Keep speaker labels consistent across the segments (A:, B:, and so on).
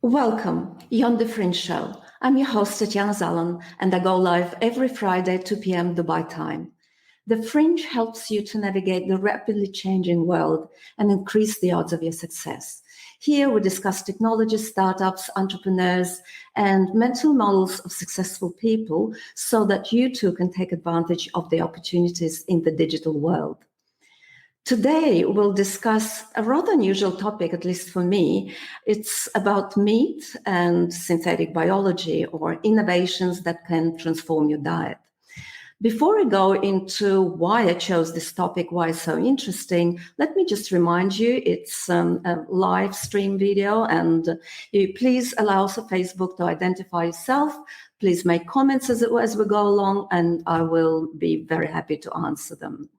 A: Welcome, you're on the Fringe Show. I'm your host, Tatiana Zalan, and I go live every Friday, 2 p.m. Dubai time. The Fringe helps you to navigate the rapidly changing world and increase the odds of your success. Here we discuss technology, startups, entrepreneurs, and mental models of successful people so that you too can take advantage of the opportunities in the digital world. Today, we'll discuss a rather unusual topic, at least for me. It's about meat and synthetic biology, or innovations that can transform your diet. Before I go into why I chose this topic, why it's so interesting, let me just remind you it's a live stream video, and you please allow us on Facebook to identify yourself. Please make comments as we go along, and I will be very happy to answer them.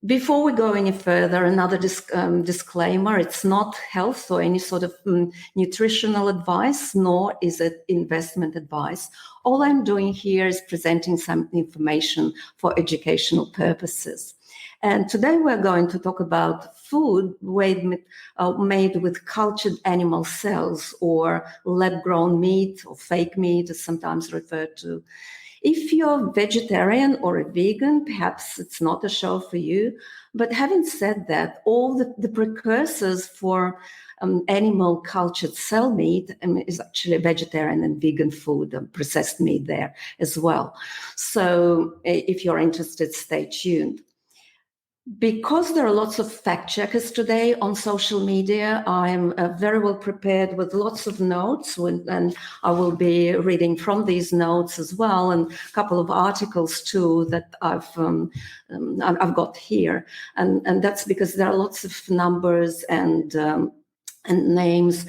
A: Before we go any further, another disclaimer, it's not health or any sort of nutritional advice, nor is it investment advice. All I'm doing here is presenting some information for educational purposes. And today we're going to talk about food made with cultured animal cells, or lab-grown meat, or fake meat, as sometimes referred to. If you're vegetarian or a vegan, perhaps it's not a show for you. But having said that, all the precursors for animal cultured cell meat is actually vegetarian and vegan food, processed meat there as well. So if you're interested, stay tuned. Because there are lots of fact checkers today on social media, I'm very well prepared with lots of notes, and I will be reading from these notes as well, and a couple of articles too that I've got here, and that's because there are lots of numbers and names,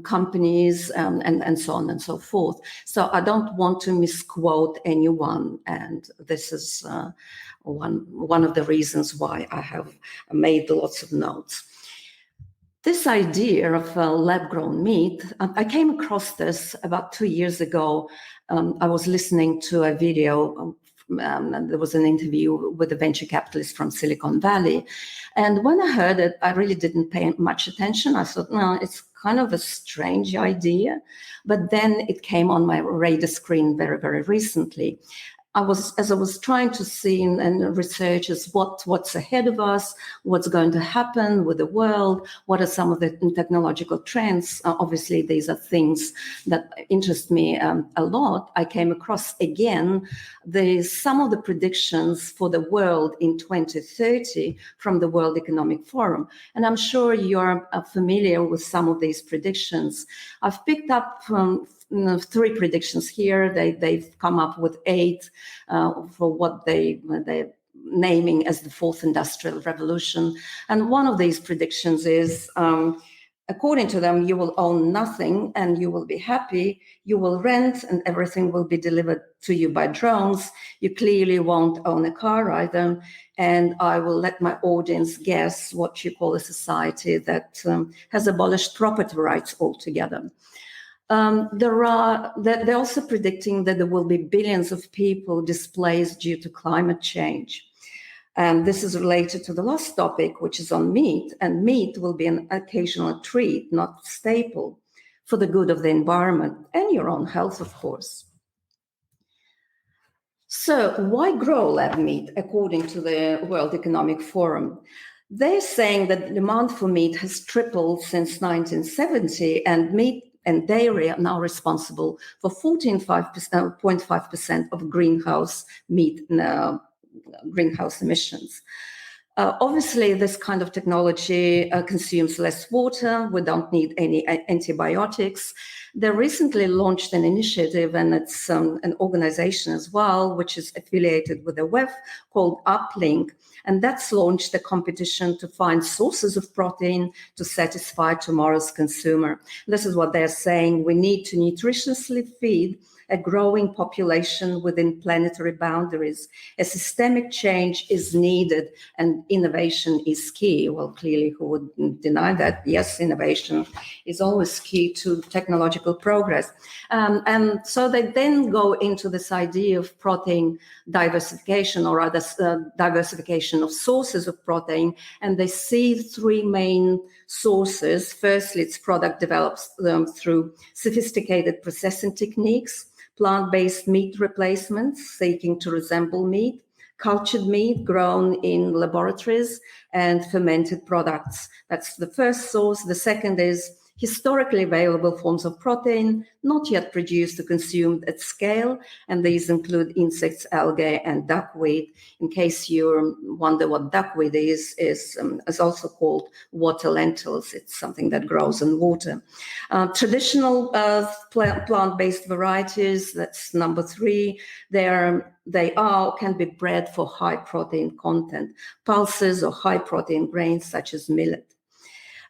A: companies, and so on and so forth. So I don't want to misquote anyone, and this is one of the reasons why I have made lots of notes. This idea of lab-grown meat, I came across this about 2 years ago. I was listening to a video. There was an interview with a venture capitalist from Silicon Valley. And when I heard it, I really didn't pay much attention. I thought, no, it's kind of a strange idea. But then it came on my radar screen very, very recently. As I was trying to see and research is what's ahead of us, what's going to happen with the world, what are some of the technological trends. Obviously, these are things that interest me a lot. I came across again some of the predictions for the world in 2030 from the World Economic Forum. And I'm sure you're familiar with some of these predictions. I've picked up 3 predictions here. They've come up with 8 for what they're naming as the 4th Industrial Revolution. And one of these predictions is, according to them, you will own nothing and you will be happy. You will rent and everything will be delivered to you by drones. You clearly won't own a car either. And I will let my audience guess what you call a society that has abolished property rights altogether. They're also predicting that there will be billions of people displaced due to climate change. And this is related to the last topic, which is on meat. And meat will be an occasional treat, not staple, for the good of the environment and your own health, of course. So why grow lab meat, according to the World Economic Forum? They're saying that the demand for meat has tripled since 1970, and meat and dairy are now responsible for 14.5% of greenhouse emissions. Obviously, this kind of technology consumes less water. We don't need any antibiotics. They recently launched an initiative, and it's an organization as well, which is affiliated with the WEF, called Uplink. And that's launched a competition to find sources of protein to satisfy tomorrow's consumer. This is what they're saying. We need to nutritiously feed a growing population within planetary boundaries. A systemic change is needed and innovation is key. Well, clearly, who would deny that? Yes, innovation is always key to technological progress. And so they then go into this idea of protein diversification, or rather diversification of sources of protein, and they see three main sources. Firstly, its product develops through sophisticated processing techniques, plant-based meat replacements seeking to resemble meat, cultured meat grown in laboratories, and fermented products. That's the first source. The second is historically available forms of protein, not yet produced or consumed at scale, and these include insects, algae, and duckweed. In case you wonder what duckweed is also called water lentils. It's something that grows in water. Traditional plant-based varieties, that's number three, can be bred for high protein content, pulses or high protein grains such as millet.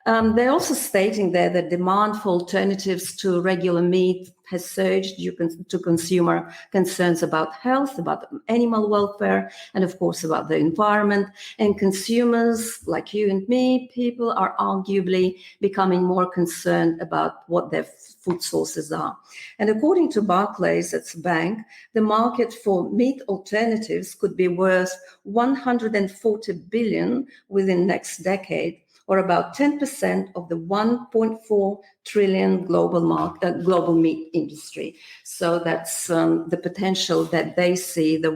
A: They're also stating there that demand for alternatives to regular meat has surged due to consumer concerns about health, about animal welfare, and of course about the environment. And consumers like you and me, people are arguably becoming more concerned about what their food sources are. And according to Barclays, that's a bank, the market for meat alternatives could be worth 140 billion within next decade, or about 10% of the 1.4 trillion global meat industry. So that's the potential that they see, the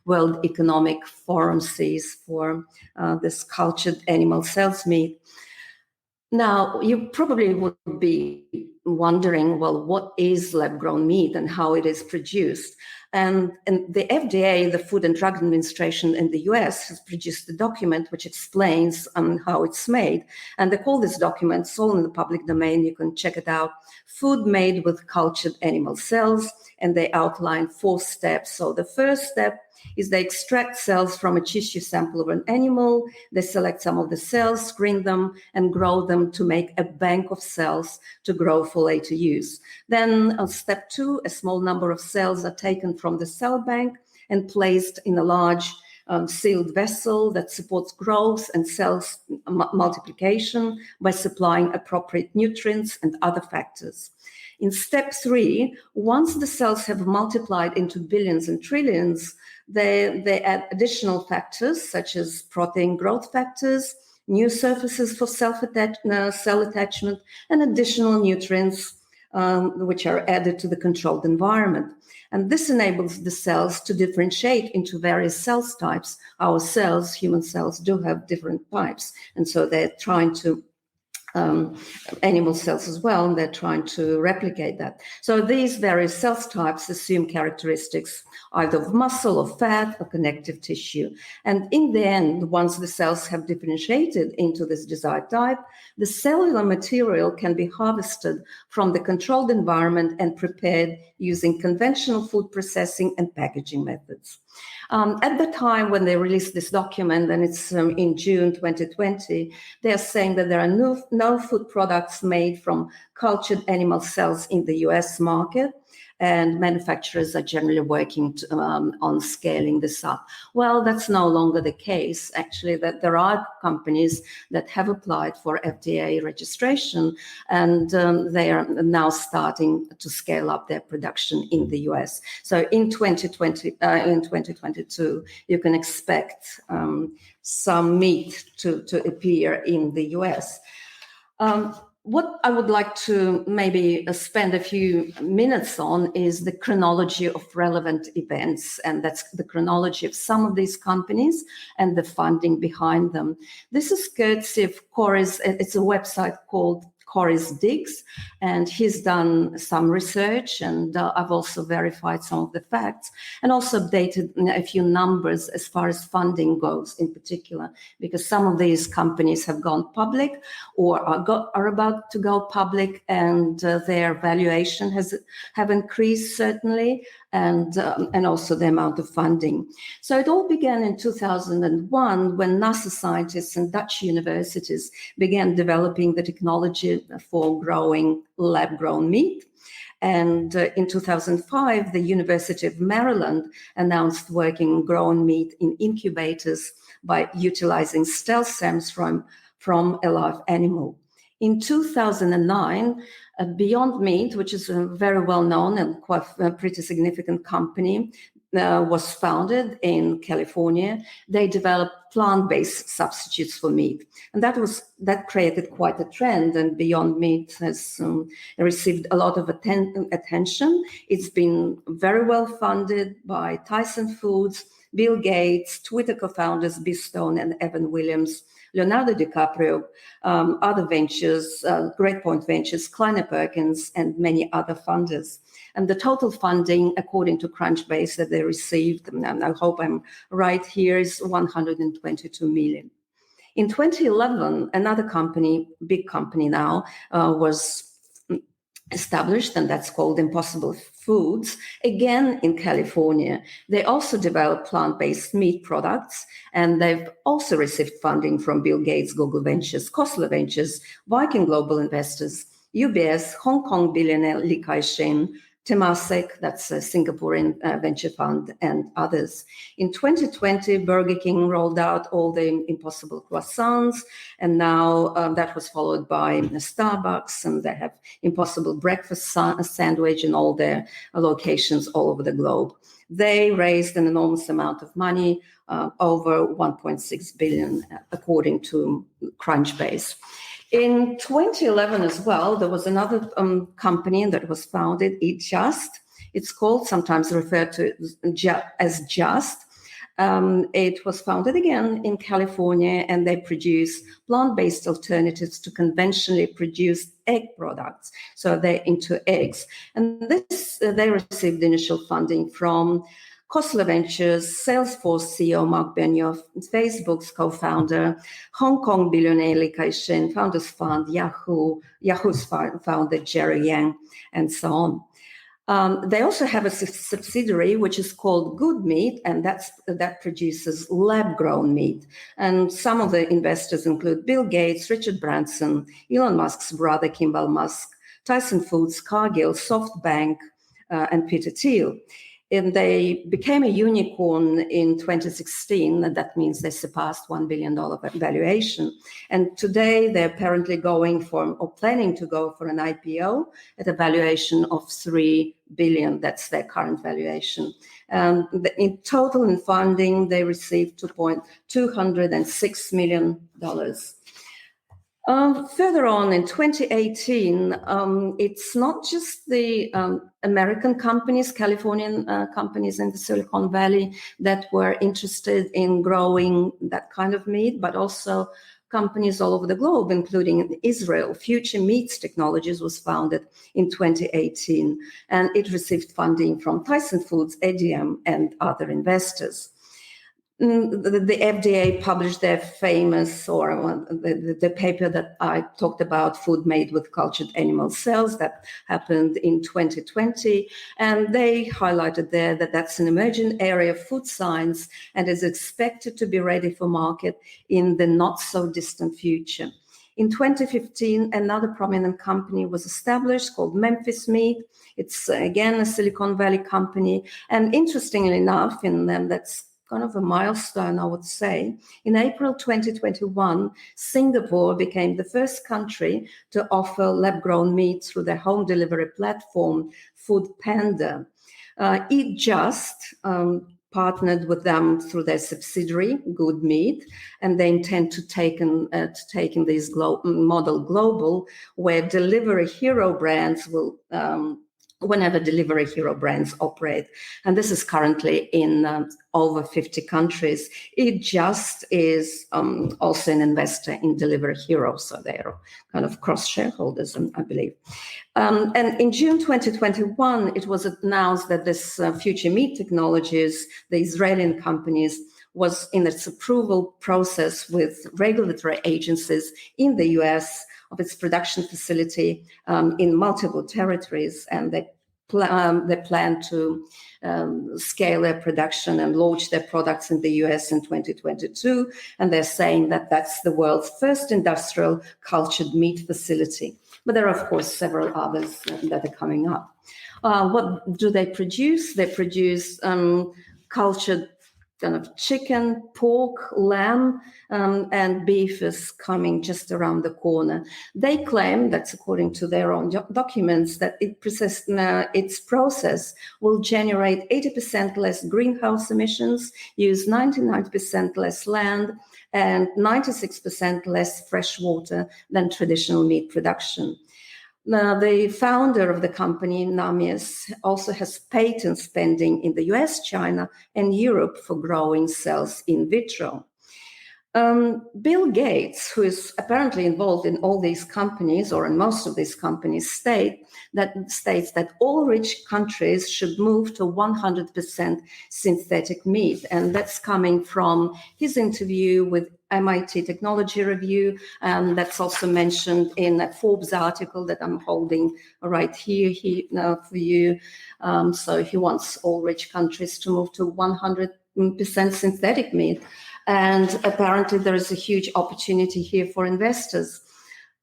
A: World Economic Forum sees for this cultured animal cells meat. Now, you probably would be wondering, well, what is lab-grown meat and how it is produced? And the FDA, the Food and Drug Administration in the US, has produced a document which explains how it's made. And they call this document, it's all in the public domain, you can check it out, Food Made with Cultured Animal Cells, and they outline 4 steps. So the first step is they extract cells from a tissue sample of an animal, they select some of the cells, screen them, and grow them to make a bank of cells to grow for later use. Then on step 2, a small number of cells are taken from the cell bank and placed in a large sealed vessel that supports growth and cells multiplication by supplying appropriate nutrients and other factors. In step 3, once the cells have multiplied into billions and trillions, they add additional factors such as protein growth factors, new surfaces for cell attachment, and additional nutrients which are added to the controlled environment. And this enables the cells to differentiate into various cell types. Our cells, human cells, do have different types. And so they're trying to animal cells as well, and they're trying to replicate that. So these various cell types assume characteristics either of muscle or fat or connective tissue. And in the end, once the cells have differentiated into this desired type, the cellular material can be harvested from the controlled environment and prepared using conventional food processing and packaging methods. At the time when they released this document, and it's in June 2020, they are saying that there are no food products made from cultured animal cells in the US market, and manufacturers are generally working on scaling this up. Well, that's no longer the case, actually, that there are companies that have applied for FDA registration, and they are now starting to scale up their production in the US. So in 2022, you can expect some meat to appear in the US. What I would like to maybe spend a few minutes on is the chronology of relevant events, and that's the chronology of some of these companies and the funding behind them. This is courtesy of Corey's, it's a website called Corey's Digs, and he's done some research, and I've also verified some of the facts and also updated a few numbers as far as funding goes in particular, because some of these companies have gone public or are about to go public, and their valuation have increased certainly, and also the amount of funding. So it all began in 2001 when NASA scientists and Dutch universities began developing the technology for growing lab-grown meat. And in 2005, the University of Maryland announced working grown meat in incubators by utilizing stem cells from a live animal. In 2009, Beyond Meat, which is a very well-known and quite a pretty significant company, was founded in California. They developed plant-based substitutes for meat, and that created quite a trend. And Beyond Meat has received a lot of attention. It's been very well funded by Tyson Foods, Bill Gates, Twitter co-founders Bill Stone and Evan Williams, Leonardo DiCaprio, other ventures, Great Point Ventures, Kleiner Perkins, and many other funders. And the total funding, according to Crunchbase, that they received, and I hope I'm right here, is $122 million. In 2011, another company, big company now, was established, and that's called Impossible Foods, again in California. They also develop plant-based meat products, and they've also received funding from Bill Gates, Google Ventures, Cellular Ventures, Viking Global Investors, UBS, Hong Kong billionaire Li Ka-shing, Temasek, that's a Singaporean venture fund, and others. In 2020, Burger King rolled out all the Impossible croissants, and now that was followed by Starbucks, and they have Impossible breakfast sandwich in all their locations all over the globe. They raised an enormous amount of money, over $1.6 billion, according to Crunchbase. In 2011 as well, there was another company that was founded, Eat Just. It's called, sometimes referred to as Just. It was founded again in California, and they produce plant-based alternatives to conventionally produced egg products. So they're into eggs. And they received initial funding from Cellular Ventures, Salesforce CEO Mark Benioff, Facebook's co-founder, Hong Kong billionaire Li Ka-shing, Founders Fund, Yahoo's founder Jerry Yang, and so on. They also have a subsidiary which is called Good Meat, and that produces lab-grown meat. And some of the investors include Bill Gates, Richard Branson, Elon Musk's brother Kimball Musk, Tyson Foods, Cargill, SoftBank, and Peter Thiel. And they became a unicorn in 2016, and that means they surpassed $1 billion valuation. And today they're apparently going for, or planning to go for, an IPO at a valuation of $3 billion. That's their current valuation. In total in funding, they received $206 million. Further on in 2018, it's not just the American companies, Californian companies in the Silicon Valley that were interested in growing that kind of meat, but also companies all over the globe, including in Israel. Future Meats Technologies was founded in 2018, and it received funding from Tyson Foods, ADM, and other investors. The FDA published their famous, or the paper that I talked about, Food Made with Cultured Animal Cells, that happened in 2020. And they highlighted there that that's an emerging area of food science and is expected to be ready for market in the not so distant future. In 2015, another prominent company was established called Memphis Meat. It's again a Silicon Valley company. And interestingly enough, that's kind of a milestone, I would say. In April 2021, Singapore became the first country to offer lab-grown meat through their home delivery platform, Food Panda. Eat Just partnered with them through their subsidiary, Good Meat, and they intend to take this model global, where delivery hero brands will whenever delivery hero brands operate. And this is currently in over 50 countries. It Just is also an investor in Delivery Hero, so they're kind of cross-shareholders, I believe. And in June 2021, it was announced that this Future Meat Technologies, the Israeli companies, was in its approval process with regulatory agencies in the US of its production facility in multiple territories, and they plan to scale their production and launch their products in the US in 2022. And they're saying that that's the world's first industrial cultured meat facility. But there are, of course, several others that are coming up. What do they produce? They produce cultured kind of chicken, pork, lamb, and beef is coming just around the corner. They claim, that's according to their own documents, that its process will generate 80% less greenhouse emissions, use 99% less land, and 96% less fresh water than traditional meat production. Now, the founder of the company, Namies, also has patents pending in the US, China, and Europe for growing cells in vitro. Bill Gates, who is apparently involved in all these companies, or in most of these companies, states that all rich countries should move to 100% synthetic meat. And that's coming from his interview with MIT Technology Review, and that's also mentioned in a Forbes article that I'm holding right here for you. So he wants all rich countries to move to 100% synthetic meat. And apparently there is a huge opportunity here for investors.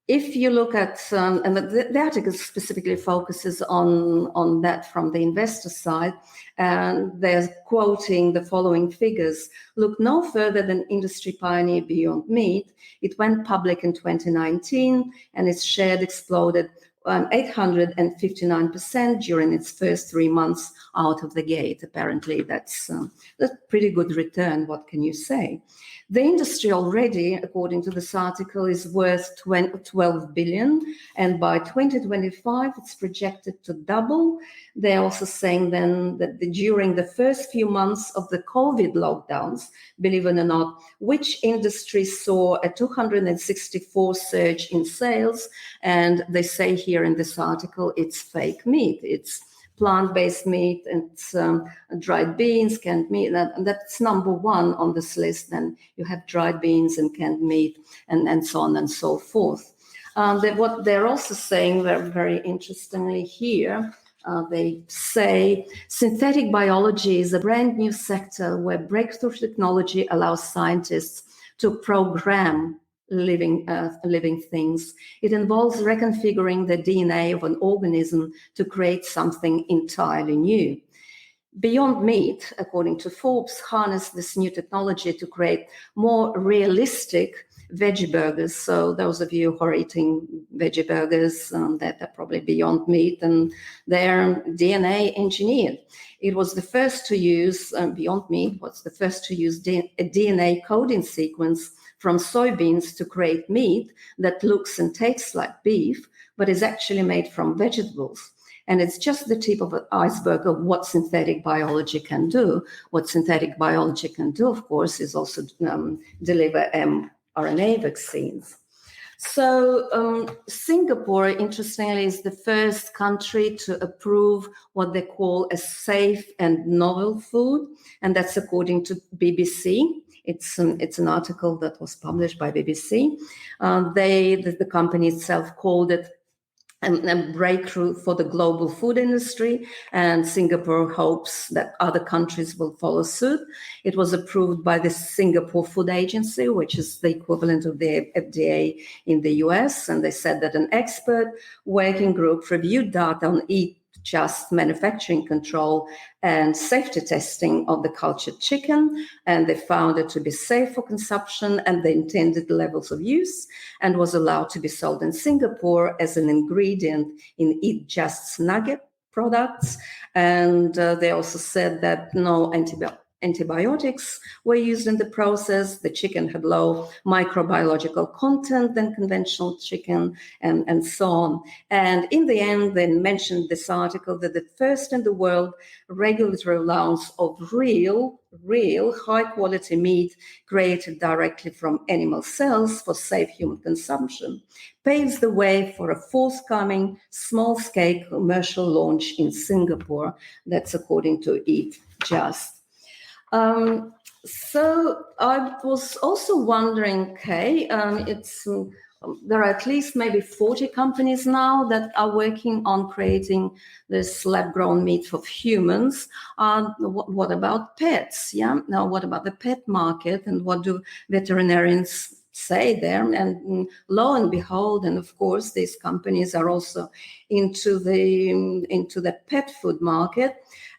A: If you look at, and the article specifically focuses on that from the investor side, and they're quoting the following figures. Look no further than industry pioneer Beyond Meat. It went public in 2019, and its share exploded 859% during its first 3 months out of the gate. Apparently, that's a pretty good return. What can you say? The industry already, according to this article, is worth 12 billion, and by 2025, it's projected to double. They're also saying then that during the first few months of the COVID lockdowns, believe it or not, which industry saw a 264 surge in sales, and they say here in this article, it's fake meat. It's plant-based meat, and dried beans, canned meat, and that's number one on this list. Then you have dried beans and canned meat, and so on and so forth. What they're also saying, very interestingly here, they say synthetic biology is a brand new sector where breakthrough technology allows scientists to program living things. It involves reconfiguring the DNA of an organism to create something entirely new. Beyond Meat, according to Forbes, harnessed this new technology to create more realistic veggie burgers. So those of you who are eating veggie burgers, that are probably Beyond Meat, and they're DNA engineered. It was the first to use, Beyond Meat was the first to use a DNA coding sequence from soybeans to create meat that looks and tastes like beef, but is actually made from vegetables. And it's just the tip of an iceberg of what synthetic biology can do. What synthetic biology can do, of course, is also deliver mRNA vaccines. So Singapore, interestingly, is the first country to approve what they call a safe and novel food, and that's according to BBC. It's an article that was published by BBC. The company itself called it a breakthrough for the global food industry, and Singapore hopes that other countries will follow suit. It was approved by the Singapore Food Agency, which is the equivalent of the FDA in the US, and they said that an expert working group reviewed data on just manufacturing control and safety testing of the cultured chicken, and they found it to be safe for consumption and the intended levels of use, and was allowed to be sold in Singapore as an ingredient in Eat Just's nugget products. And they also said that no antibiotics were used in the process. The chicken had low microbiological content than conventional chicken, and so on. And in the end, they mentioned this article that the first in the world regulatory allowance of real high-quality meat created directly from animal cells for safe human consumption paves the way for a forthcoming small-scale commercial launch in Singapore. That's according to Eat Just. So I was also wondering, Kay, there are at least maybe 40 companies now that are working on creating this lab-grown meat for humans. What about pets? Yeah. Now, what about the pet market, and what do veterinarians say there. And lo and behold, and of course, these companies are also into the pet food market.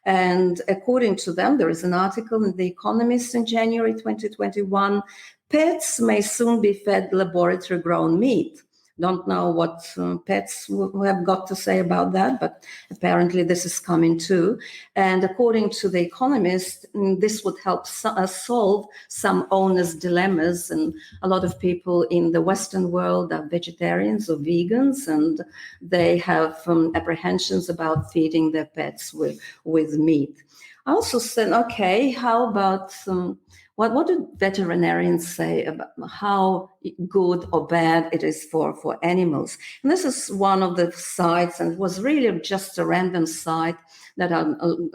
A: And according to them, there is an article in The Economist in January 2021, pets may soon be fed laboratory-grown meat. Don't know what pets have got to say about that, but apparently this is coming too. And according to The Economist, this would help solve some owners' dilemmas. And a lot of people in the Western world are vegetarians or vegans, and they have apprehensions about feeding their pets with meat. I also said, okay, how about what do veterinarians say about how good or bad it is for animals? And this is one of the sites, and it was really just a random site that I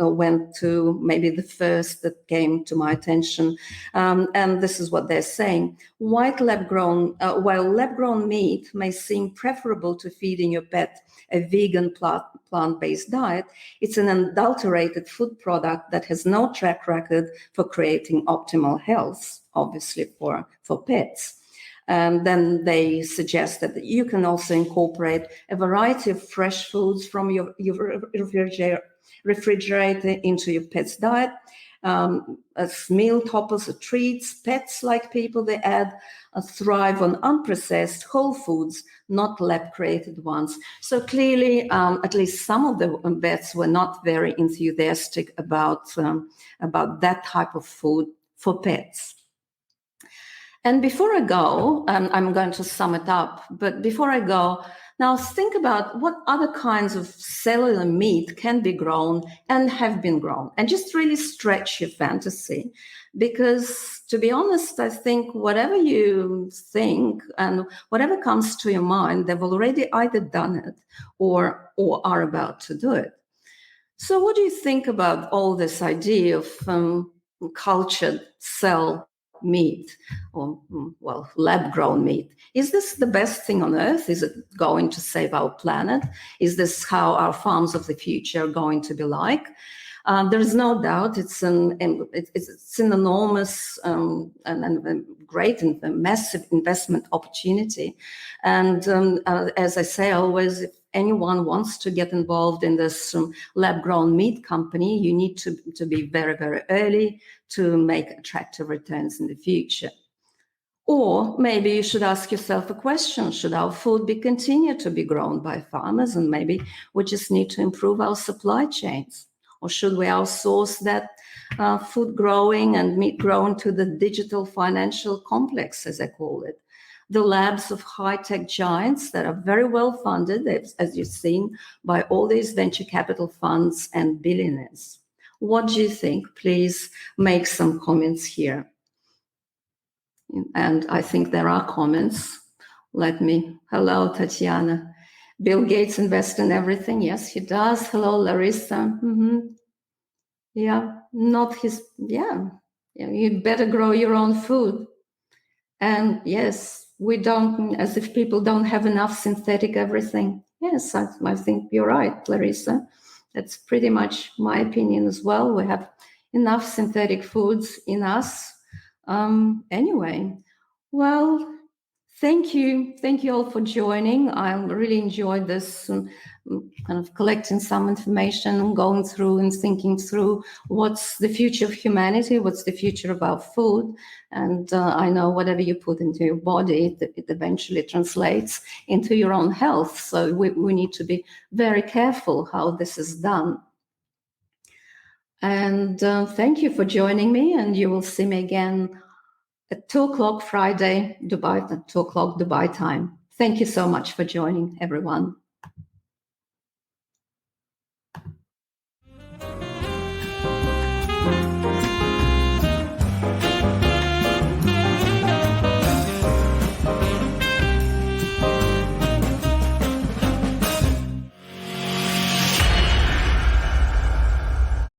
A: went to, maybe the first that came to my attention. And this is what they're saying. While lab-grown meat may seem preferable to feeding your pet a vegan plant-based diet, it's an adulterated food product that has no track record for creating optimal health, obviously for pets. And then they suggest that you can also incorporate a variety of fresh foods from your refrigerator into your pet's diet, as meal toppers or treats. Pets, like people, they thrive on unprocessed whole foods, not lab-created ones. So clearly, at least some of the vets were not very enthusiastic about that type of food for pets. And before I go, I'm going to sum it up, but before I go, now think about what other kinds of cellular meat can be grown and have been grown, and just really stretch your fantasy. Because to be honest, I think whatever you think and whatever comes to your mind, they've already either done it or are about to do it. So what do you think about all this idea of cultured cell meat, or lab-grown meat? Is this the best thing on earth? Is it going to save our planet? Is this how our farms of the future are going to be like? There's no doubt it's an enormous and great and massive investment opportunity. And as I say always, if anyone wants to get involved in this lab-grown meat company, you need to be very, very early to make attractive returns in the future. Or maybe you should ask yourself a question: should our food be continued to be grown by farmers, and maybe we just need to improve our supply chains? Or should we outsource that food growing and meat growing to the digital financial complex, as I call it? The labs of high-tech giants that are very well funded, as you've seen, by all these venture capital funds and billionaires. What do you think? Please make some comments here. And I think there are comments. Hello, Tatiana. Bill Gates invests in everything. Yes, he does. Hello, Larissa. Yeah, you better grow your own food. And yes, we don't, as if people don't have enough synthetic everything. Yes, I think you're right, Larissa. That's pretty much my opinion as well. We have enough synthetic foods in us. Anyway, well, thank you all for joining. I really enjoyed this kind of collecting some information and going through and thinking through what's the future of humanity, what's the future of our food. And I know whatever you put into your body, it eventually translates into your own health. So we need to be very careful how this is done. And thank you for joining me, and you will see me again at 2:00 Friday, Dubai, at 2:00 Dubai time. Thank you so much for joining, everyone.